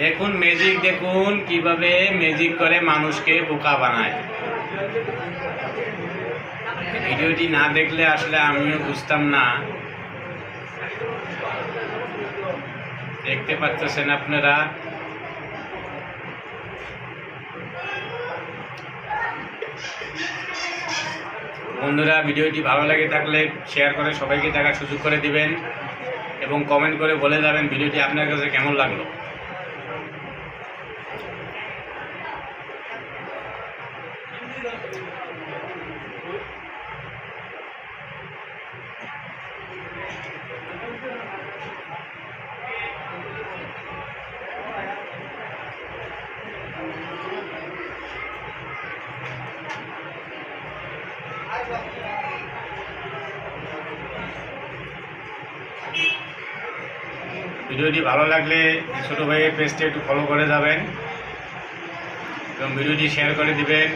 দেখুন ম্যাজিক, দেখুন কিভাবে ম্যাজিক করে মানুষকে বোকা বানায়। ভিডিওটি না দেখলে আসলে আমিও বুঝতাম না। দেখতে পাচ্ছেন আপনারা। বন্ধুরা, ভিডিওটি ভালো লাগে থাকলে শেয়ার করে সবাইকে দেখার সুযোগ করে দিবেন এবং কমেন্ট করে বলে যাবেন ভিডিওটি আপনার কাছে কেমন লাগলো। ভিডিওটি ভালো লাগলে ছোটো ভাইয়ের পেজটি একটু ফলো করে যাবেন এবং ভিডিওটি শেয়ার করে দিবেন।